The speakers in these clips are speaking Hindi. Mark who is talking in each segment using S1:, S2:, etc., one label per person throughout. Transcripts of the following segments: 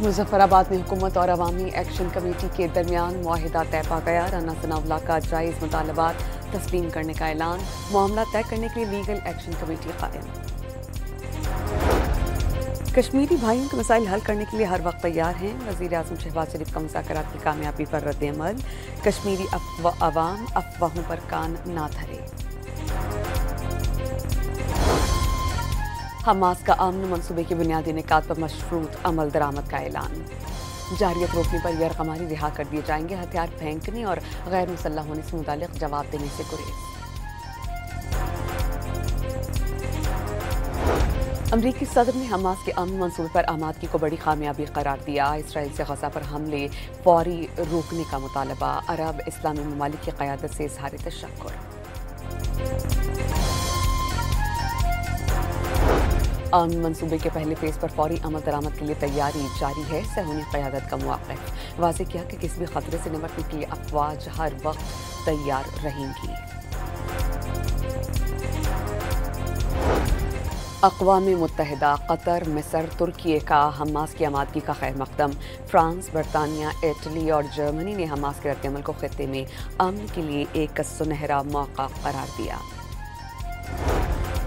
S1: मुजफ्फराबाद में हुकूमत और अवामी एक्शन कमेटी के दरमियान मुआहिदा तय पा गया। राना सनाउल्लाह का जायज़ मुतालबात तस्लीम करने का ऐलान। मामला तय करने के लिए लीगल एक्शन कमेटी कायम। कश्मीरी भाइयों के मसाइल हल करने के लिए हर वक्त तैयार हैं। वज़ीर आज़म शहबाज शरीफ का मुज़ाकरात की कामयाबी पर रद्द-ए-अमल। कश्मीरी अवाम अफवाहों पर कान ना धरे। हमास का अमन मंसूबे की बुनियादी निकात पर मशरूत अमल दरामद का ऐलान। जारियत रोकने पर यरगमारी रिहा कर दिए जाएंगे। हथियार फेंकने और गैर मुसल्लह होने से मुतालिक जवाब देने से गुरेज। अमरीकी सदर ने हमास के अमन मंसूबे पर आमादगी को बड़ी कामयाबी करार दिया। इसराइल से गजा पर हमले फौरी रोकने का मुतालबा। अरब इस्लामी ममालिक की क़यादत से इज़हार तशक्कुर। अमन मंसूबे के पहले फेज पर फौरी अमल दरामद के लिए तैयारी जारी है। सहूनी क़यादत का मुवाक़िफ़ वाज़ेह किया कि किसी भी खतरे से निपटने के लिए अफ़वाज हर वक्त तैयार रहेंगी। अक़वाम मुत्तहिदा, कतर, मिस्र, तुर्की का हमास की आमादगी का खैर मकदम। फ्रांस, बरतानिया, इटली और जर्मनी ने हमास के रद्द-ए-अमल को खित्ते में अमन के लिए एक सुनहरा मौका करार दिया।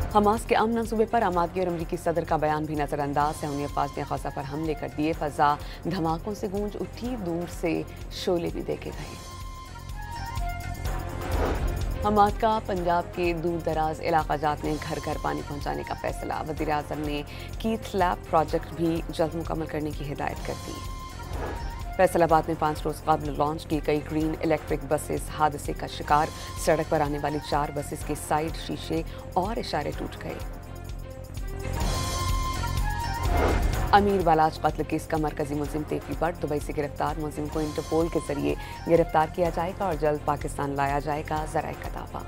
S1: हमास के अमन मंसूबे पर आमादगी और अमरीकी सदर का बयान भी नज़रअंदाज। सहूनी अफ़वाज ने गजा पर हमले कर दिए। फ़ज़ा धमाकों से गूंज उठी, दूर से शोले भी देखे गए। हमास का पंजाब के दूर दराज इलाका जात में घर घर पानी पहुंचाने का फैसला। वज़ीर आज़म ने कीथ लैब प्रोजेक्ट भी जल्द मुकम्मल करने की हिदायत कर दी। फैसलाबाद में 5 रोज़ कबल लॉन्च की गई ग्रीन इलेक्ट्रिक बसेस हादसे का शिकार। सड़क पर आने वाली 4 बसेस के साइड शीशे और इशारे टूट गए। अमीर बालाज कत्ल केस का मरकजी मुलजिम तेतली भट्ट दुबई से गिरफ्तार। मुलजिम को इंटरपोल के जरिए गिरफ्तार किया जाएगा और जल्द पाकिस्तान लाया जाएगा, ज़राए का दावा।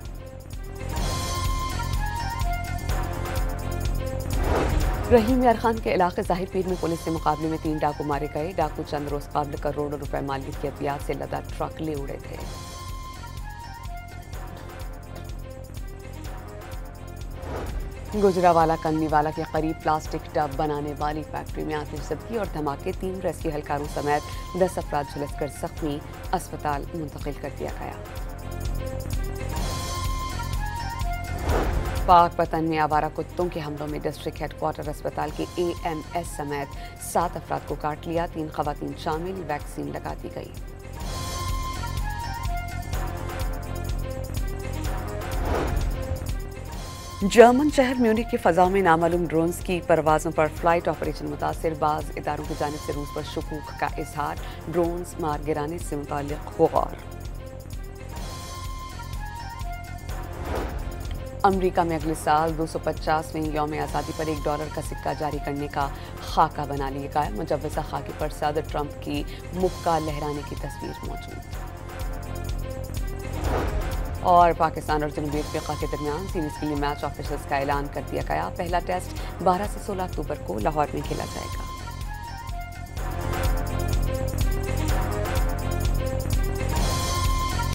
S1: रहीम यार खान के इलाके ज़ाहिर पीर में पुलिस के मुकाबले में 3 डाकू मारे गए। डाकू चंद रोज़ कबल करोड़ों रुपए मालियत की अद्वियात से लदा ट्रक ले उड़े थे। गुजरावाला कन्नीवाला के करीब प्लास्टिक टब बनाने वाली फैक्ट्री में आतिशज़दगी और धमाके। 3 रेस्क्यू एहलकारों समेत 10 अफराद झुलसकर जख्मी, अस्पताल मुंतकिल कर दिया गया। पाक पतन में आवारा कुत्तों के हमलों में डिस्ट्रिक्ट हेडक्वार्टर अस्पताल के AMS समेत 7 अफराद को काट लिया। 3 खवातीन शामिल, वैक्सीन लगा दी गई। जर्मन शहर म्यूनिख की फ़ज़ा में नामालूम ड्रोन्स की परवाज़ों पर फ्लाइट ऑपरेशन मुतासिर। बाज़ इदारों की जानिब से रूस पर शुकूक का इजहार। ड्रोन्स मार गिराने से मुताल्लिक़ गौर। अमरीका में अगले साल 250वें यौम आज़ादी पर $1 का सिक्का जारी करने का खाका बना लिया गया। मुजव्वज़ा खाके पर सदर ट्रंप की मुक्का लहराने की तस्वीर मौजूद। और पाकिस्तान और जनूबी अफ्रीका के दरमियान सीरीज़ के लिए मैच ऑफिशियल्स का ऐलान कर दिया गया। पहला टेस्ट 12 से 16 अक्टूबर को लाहौर में खेला जाएगा।